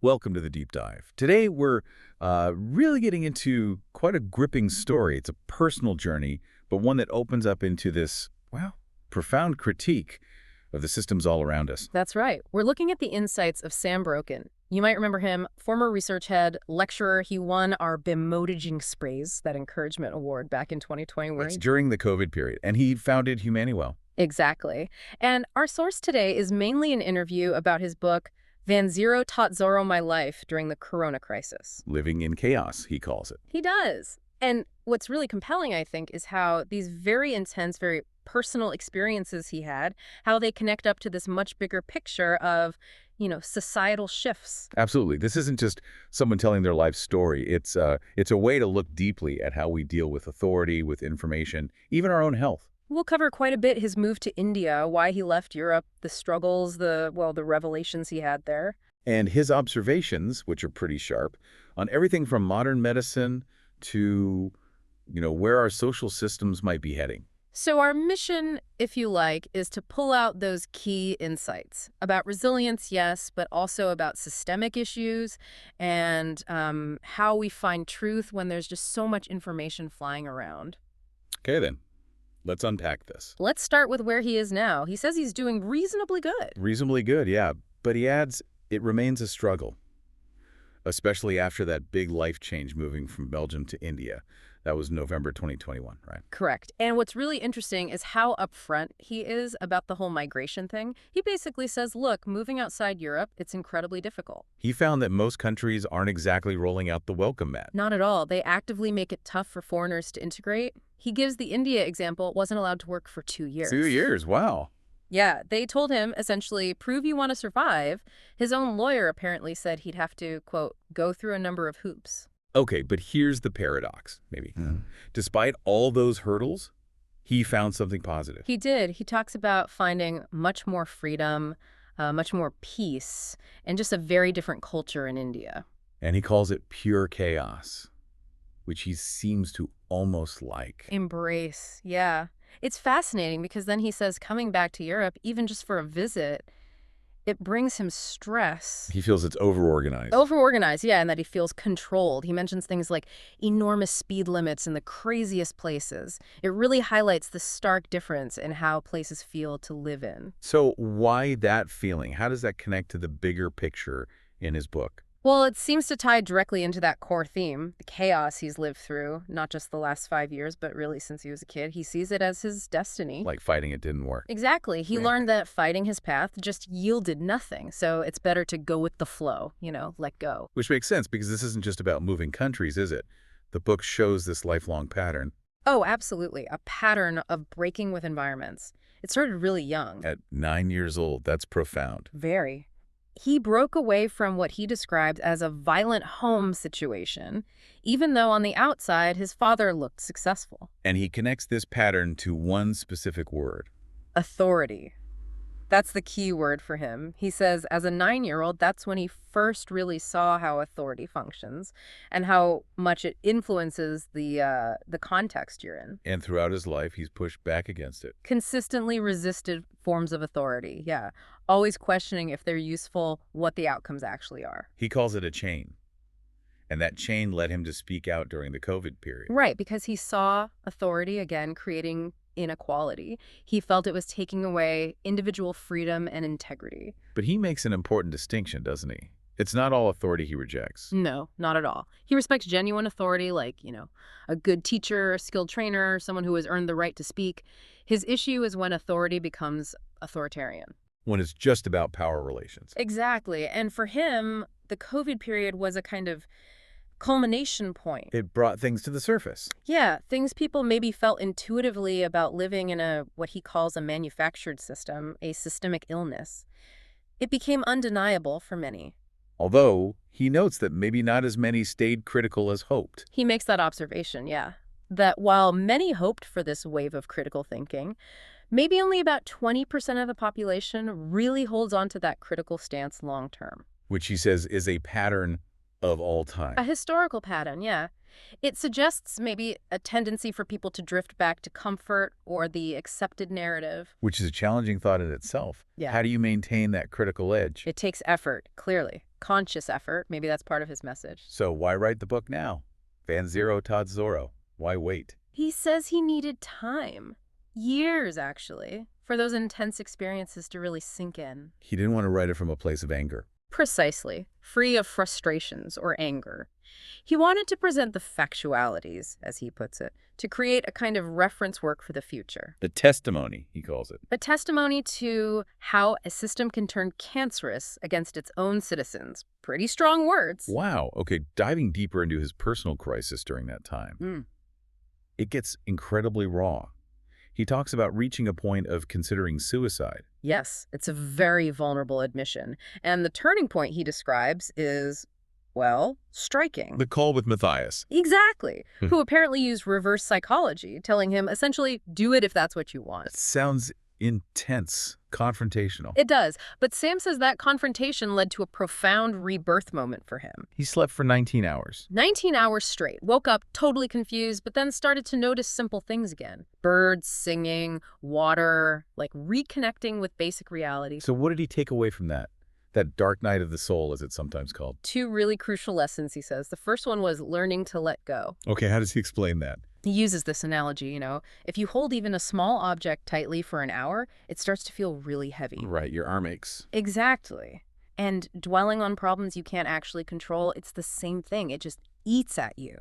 Welcome to the Deep Dive. Today we're really getting into quite a gripping story. It's a personal journey, but one that opens up into this, well, profound critique of the systems all around us. That's right. We're looking at the insights of Sam Broken. You might remember him, former research head, lecturer. He won our Bemodigingsprijs, that encouragement award, back in 2020. It's during the COVID period, and he founded Humanuel. Exactly. And our source today is mainly an interview about his book, Van Zero Taught Zorro My Life During the Corona Crisis. Living in chaos, he calls it. He does. And what's really compelling, I think, is how these very intense, very personal experiences he had, how they connect up to this much bigger picture of, societal shifts. Absolutely. This isn't just someone telling their life story. It's a way to look deeply at how we deal with authority, with information, even our own health. We'll cover quite a bit his move to India, why he left Europe, the struggles, the revelations he had there. And his observations, which are pretty sharp, on everything from modern medicine to, where our social systems might be heading. So our mission, if you like, is to pull out those key insights about resilience, yes, but also about systemic issues and how we find truth when there's just so much information flying around. Okay, then. Let's unpack this. Let's start with where he is now. He says he's doing reasonably good. Reasonably good, yeah. But he adds, it remains a struggle, especially after that big life change moving from Belgium to India. That was November 2021, right? Correct. And what's really interesting is how upfront he is about the whole migration thing. He basically says, look, moving outside Europe, it's incredibly difficult. He found that most countries aren't exactly rolling out the welcome mat. Not at all. They actively make it tough for foreigners to integrate. He gives the India example, wasn't allowed to work for 2 years. 2 years, wow. Yeah, they told him, essentially, prove you want to survive. His own lawyer apparently said he'd have to, quote, go through a number of hoops. Okay, but here's the paradox, maybe. Despite all those hurdles, he found something positive. He did. He talks about finding much more freedom, much more peace, and just a very different culture in India. And he calls it pure chaos, which he seems to almost like. Embrace, yeah. It's fascinating because then he says coming back to Europe, even just for a visit, it brings him stress. He feels it's overorganized. Overorganized, yeah, and that he feels controlled. He mentions things like enormous speed limits in the craziest places. It really highlights the stark difference in how places feel to live in. So why that feeling? How does that connect to the bigger picture in his book? Well, it seems to tie directly into that core theme, the chaos he's lived through, not just the last 5 years, but really since he was a kid. He sees it as his destiny. Like fighting it didn't work. Exactly. He learned that fighting his path just yielded nothing. So it's better to go with the flow, let go. Which makes sense because this isn't just about moving countries, is it? The book shows this lifelong pattern. Oh, absolutely. A pattern of breaking with environments. It started really young. At 9 years old, that's profound. Very. He broke away from what he described as a violent home situation, even though on the outside his father looked successful. And he connects this pattern to one specific word. Authority. That's the key word for him. He says as a 9-year-old, that's when he first really saw how authority functions and how much it influences the context you're in. And throughout his life, he's pushed back against it. Consistently resisted forms of authority, yeah. Always questioning if they're useful, what the outcomes actually are. He calls it a chain. And that chain led him to speak out during the COVID period. Right, because he saw authority, again, creating inequality. He felt it was taking away individual freedom and integrity. But he makes an important distinction, doesn't he? It's not all authority he rejects. No, not at all. He respects genuine authority like, a good teacher, a skilled trainer, someone who has earned the right to speak. His issue is when authority becomes authoritarian. When it's just about power relations. Exactly. And for him, the COVID period was a kind of culmination point. It brought things to the surface. Yeah, things people maybe felt intuitively about living in what he calls a manufactured system, a systemic illness. It became undeniable for many. Although, he notes that maybe not as many stayed critical as hoped. He makes that observation, yeah. That while many hoped for this wave of critical thinking, maybe only about 20% of the population really holds on to that critical stance long term. Which he says is a pattern of all time. A historical pattern, yeah. It suggests maybe a tendency for people to drift back to comfort or the accepted narrative. Which is a challenging thought in itself. Yeah. How do you maintain that critical edge? It takes effort, clearly. conscious effort. Maybe that's part of his message. So why write the book now? Van Zero taught Zorro. Why wait? He says he needed time. Years, actually, for those intense experiences to really sink in. He didn't want to write it from a place of anger. Precisely, free of frustrations or anger. He wanted to present the factualities, as he puts it, to create a kind of reference work for the future. The testimony, he calls it. A testimony to how a system can turn cancerous against its own citizens. Pretty strong words. Wow. Okay, diving deeper into his personal crisis during that time. It gets incredibly raw. He talks about reaching a point of considering suicide. Yes, it's a very vulnerable admission. And the turning point he describes is, well, striking. The call with Matthias. Exactly. Who apparently used reverse psychology, telling him essentially, do it if that's what you want. Sounds intense, confrontational. It does. But Sam says that confrontation led to a profound rebirth moment for him. He slept for 19 hours. 19 hours straight. Woke up totally confused, but then started to notice simple things again. Birds singing, water, like reconnecting with basic reality. So what did he take away from that? That dark night of the soul, as it's sometimes called. 2 really crucial lessons, he says. The first one was learning to let go. Okay, how does he explain that? He uses this analogy, if you hold even a small object tightly for an hour, it starts to feel really heavy. Right, your arm aches. Exactly. And dwelling on problems you can't actually control, it's the same thing. It just eats at you.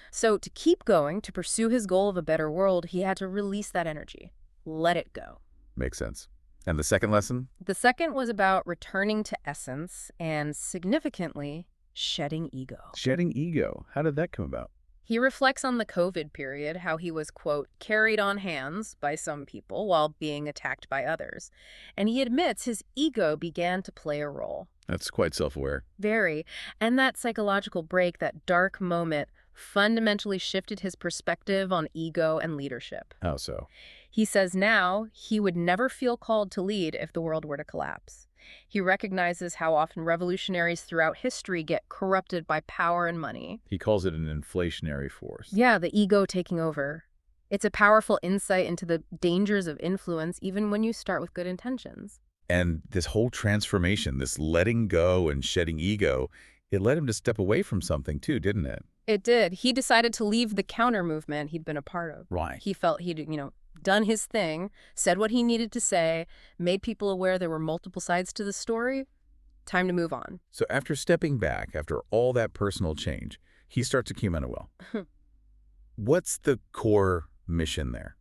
So to keep going, to pursue his goal of a better world, he had to release that energy. Let it go. Makes sense. And the second lesson? The second was about returning to essence and, significantly, shedding ego. Shedding ego. How did that come about? He reflects on the COVID period, how he was, quote, carried on hands by some people while being attacked by others. And he admits his ego began to play a role. That's quite self-aware. Very. And that psychological break, that dark moment, fundamentally shifted his perspective on ego and leadership. How so? He says now he would never feel called to lead if the world were to collapse. He recognizes how often revolutionaries throughout history get corrupted by power and money. He calls it an inflationary force. Yeah, the ego taking over. It's a powerful insight into the dangers of influence, even when you start with good intentions. And this whole transformation, this letting go and shedding ego, it led him to step away from something too, didn't it? It did. He decided to leave the counter movement he'd been a part of. Right. He felt he'd, done his thing, said what he needed to say, made people aware there were multiple sides to the story. Time to move on. So after stepping back, after all that personal change, he starts Ecumena Well. What's the core mission there?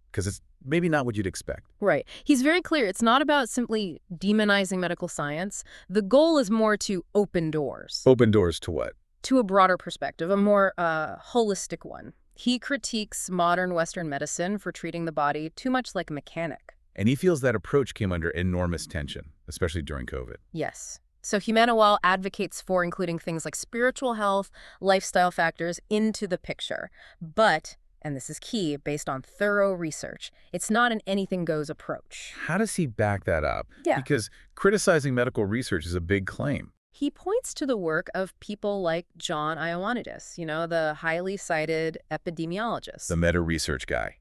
Because it's maybe not what you'd expect. Right. He's very clear. It's not about simply demonizing medical science. The goal is more to open doors. Open doors to what? To a broader perspective, a more holistic one. He critiques modern Western medicine for treating the body too much like a mechanic. And he feels that approach came under enormous tension, especially during COVID. Yes. So Ecumena Well advocates for including things like spiritual health, lifestyle factors into the picture. But, and this is key, based on thorough research, it's not an anything-goes approach. How does he back that up? Yeah. Because criticizing medical research is a big claim. He points to the work of people like John Ioannidis, the highly cited epidemiologist. The meta-research guy.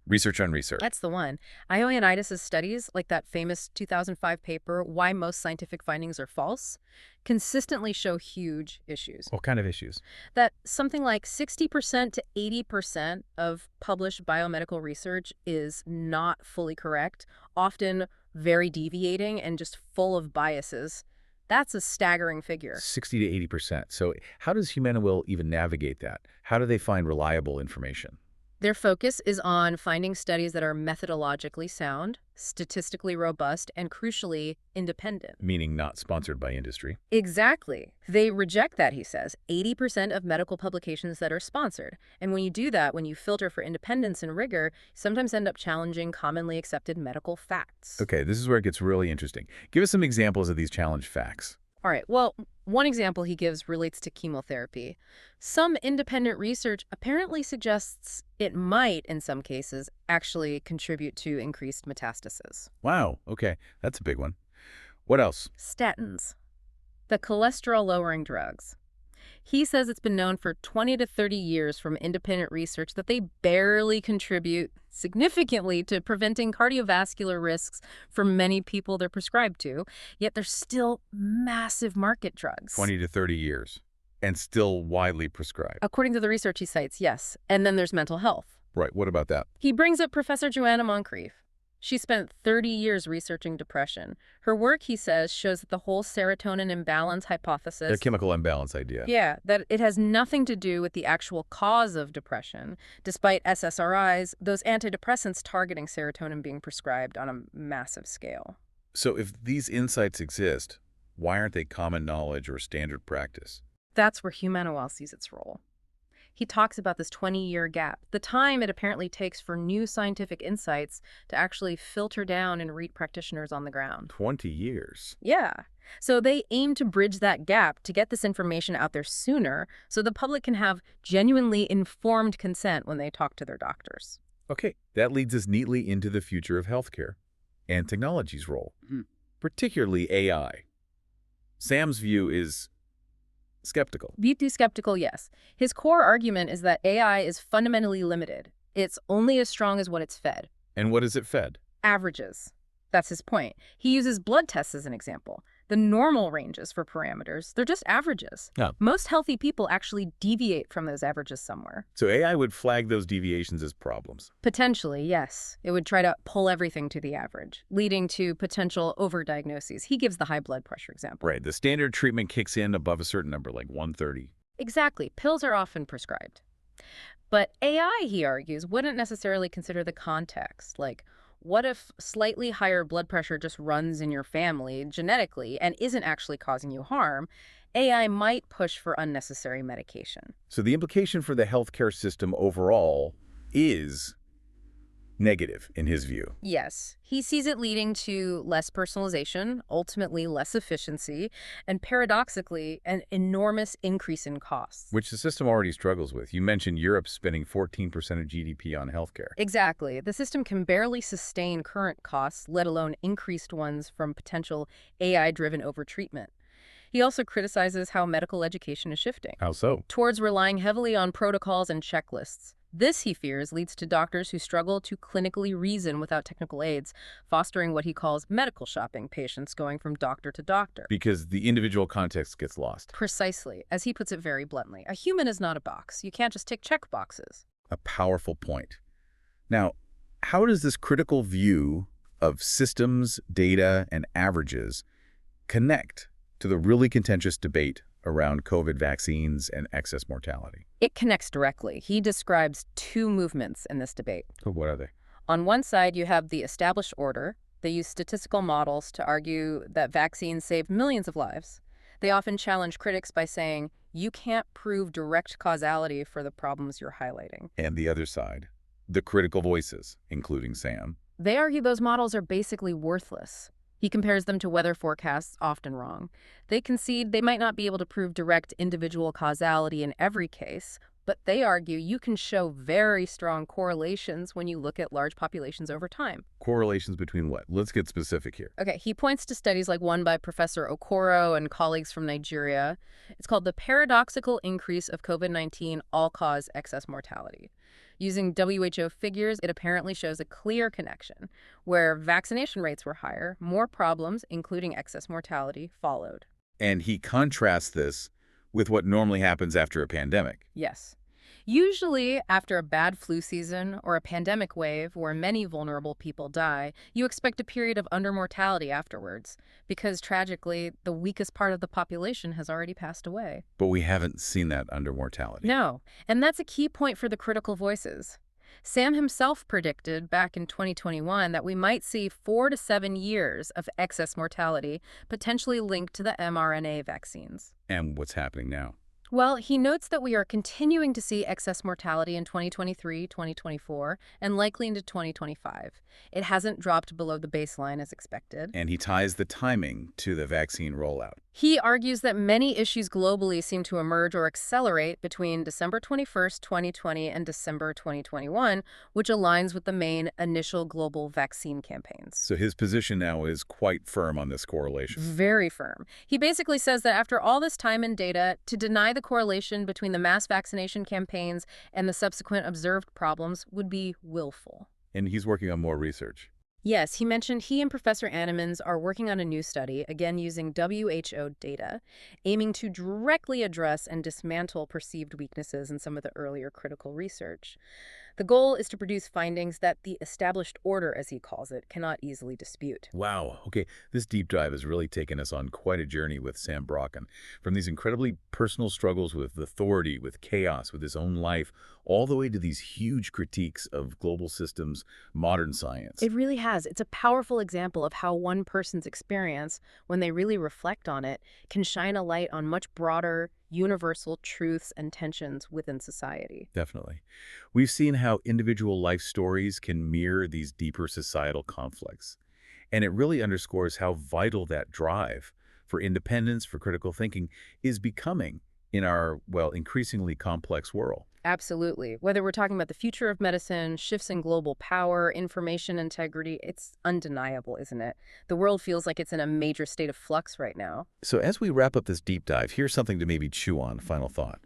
Research on research. That's the one. Ioannidis' studies, like that famous 2005 paper, Why Most Scientific Findings Are False, consistently show huge issues. What kind of issues? That something like 60% to 80% of published biomedical research is not fully correct, often very deviating and just full of biases. That's a staggering figure. 60 to 80%. So how does Ecumena Well even navigate that? How do they find reliable information? Their focus is on finding studies that are methodologically sound, statistically robust, and crucially, independent. Meaning not sponsored by industry. Exactly. They reject that, he says, 80% of medical publications that are sponsored. And when you do that, when you filter for independence and rigor, you sometimes end up challenging commonly accepted medical facts. Okay, this is where it gets really interesting. Give us some examples of these challenged facts. All right, well, one example he gives relates to chemotherapy. Some independent research apparently suggests it might, in some cases, actually contribute to increased metastasis. Wow, okay, that's a big one. What else? Statins, the cholesterol-lowering drugs. He says it's been known for 20 to 30 years from independent research that they barely contribute significantly to preventing cardiovascular risks for many people they're prescribed to, yet they're still massive market drugs. 20 to 30 years, and still widely prescribed. According to the research he cites, yes. And then there's mental health. Right, what about that? He brings up Professor Joanna Moncrief. She spent 30 years researching depression. Her work, he says, shows that the whole serotonin imbalance hypothesis— The chemical imbalance idea. Yeah, that it has nothing to do with the actual cause of depression, despite SSRIs, those antidepressants targeting serotonin being prescribed on a massive scale. So if these insights exist, why aren't they common knowledge or standard practice? That's where Humanowell sees its role. He talks about this 20-year gap, the time it apparently takes for new scientific insights to actually filter down and reach practitioners on the ground. 20 years. Yeah. So they aim to bridge that gap to get this information out there sooner so the public can have genuinely informed consent when they talk to their doctors. Okay, that leads us neatly into the future of healthcare and technology's role, particularly AI. Sam's view is skeptical. Deeply skeptical, yes. His core argument is that AI is fundamentally limited. It's only as strong as what it's fed. And what is it fed? Averages. That's his point. He uses blood tests as an example. The normal ranges for parameters, they're just averages. Yeah. Most healthy people actually deviate from those averages somewhere. So AI would flag those deviations as problems. Potentially, yes. It would try to pull everything to the average, leading to potential overdiagnoses. He gives the high blood pressure example. Right, the standard treatment kicks in above a certain number, like 130. Exactly. Pills are often prescribed. But AI, he argues, wouldn't necessarily consider the context. Like, what if slightly higher blood pressure just runs in your family genetically and isn't actually causing you harm? AI might push for unnecessary medication. So the implication for the healthcare system overall is negative, in his view. Yes, he sees it leading to less personalization, ultimately less efficiency, and paradoxically, an enormous increase in costs. Which the system already struggles with. You mentioned Europe spending 14% of GDP on healthcare. Exactly. The system can barely sustain current costs, let alone increased ones from potential AI-driven overtreatment. He also criticizes how medical education is shifting. How so? Towards relying heavily on protocols and checklists. This, he fears, leads to doctors who struggle to clinically reason without technical aids, fostering what he calls medical shopping, patients going from doctor to doctor. Because the individual context gets lost. Precisely. As he puts it very bluntly, a human is not a box. You can't just tick check boxes. A powerful point. Now, how does this critical view of systems, data, and averages connect to the really contentious debate around COVID vaccines and excess mortality? It connects directly. He describes two movements in this debate. What are they? On one side, you have the established order. They use statistical models to argue that vaccines save millions of lives. They often challenge critics by saying, you can't prove direct causality for the problems you're highlighting. And the other side, the critical voices, including Sam. They argue those models are basically worthless. He compares them to weather forecasts, often wrong. They concede they might not be able to prove direct individual causality in every case, but they argue you can show very strong correlations when you look at large populations over time. Correlations between what? Let's get specific here. Okay, he points to studies like one by Professor Okoro and colleagues from Nigeria. It's called the paradoxical increase of COVID-19 all-cause excess mortality. Using WHO figures, it apparently shows a clear connection. Where vaccination rates were higher, more problems, including excess mortality, followed. And he contrasts this with what normally happens after a pandemic. Yes. Usually, after a bad flu season or a pandemic wave where many vulnerable people die, you expect a period of undermortality afterwards, because tragically, the weakest part of the population has already passed away. But we haven't seen that undermortality. No, and that's a key point for the critical voices. Sam himself predicted back in 2021 that we might see 4 to 7 years of excess mortality, potentially linked to the mRNA vaccines. And what's happening now? Well, he notes that we are continuing to see excess mortality in 2023, 2024, and likely into 2025. It hasn't dropped below the baseline as expected. And he ties the timing to the vaccine rollout. He argues that many issues globally seem to emerge or accelerate between December 21st, 2020 and December 2021, which aligns with the main initial global vaccine campaigns. So his position now is quite firm on this correlation. Very firm. He basically says that after all this time and data, to deny the correlation between the mass vaccination campaigns and the subsequent observed problems would be willful. And he's working on more research. Yes, he mentioned he and Professor Annemans are working on a new study, again using WHO data, aiming to directly address and dismantle perceived weaknesses in some of the earlier critical research. The goal is to produce findings that the established order, as he calls it, cannot easily dispute. Wow. Okay, this deep dive has really taken us on quite a journey with Sam Brocken. From these incredibly personal struggles with authority, with chaos, with his own life, all the way to these huge critiques of global systems, modern science. It really has. It's a powerful example of how one person's experience, when they really reflect on it, can shine a light on much broader, universal truths and tensions within society. Definitely. We've seen how individual life stories can mirror these deeper societal conflicts. And it really underscores how vital that drive for independence, for critical thinking, is becoming in our, well, increasingly complex world. Absolutely. Whether we're talking about the future of medicine, shifts in global power, information integrity, it's undeniable, isn't it? The world feels like it's in a major state of flux right now. So as we wrap up this deep dive, here's something to maybe chew on, final thought.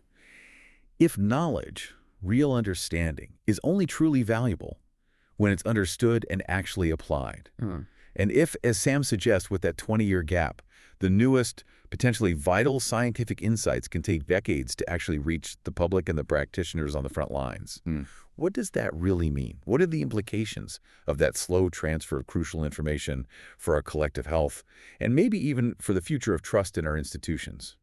If knowledge, real understanding, is only truly valuable when it's understood and actually applied, and if, as Sam suggests with that 20-year gap, the newest, potentially vital scientific insights can take decades to actually reach the public and the practitioners on the front lines, what does that really mean? What are the implications of that slow transfer of crucial information for our collective health, and maybe even for the future of trust in our institutions?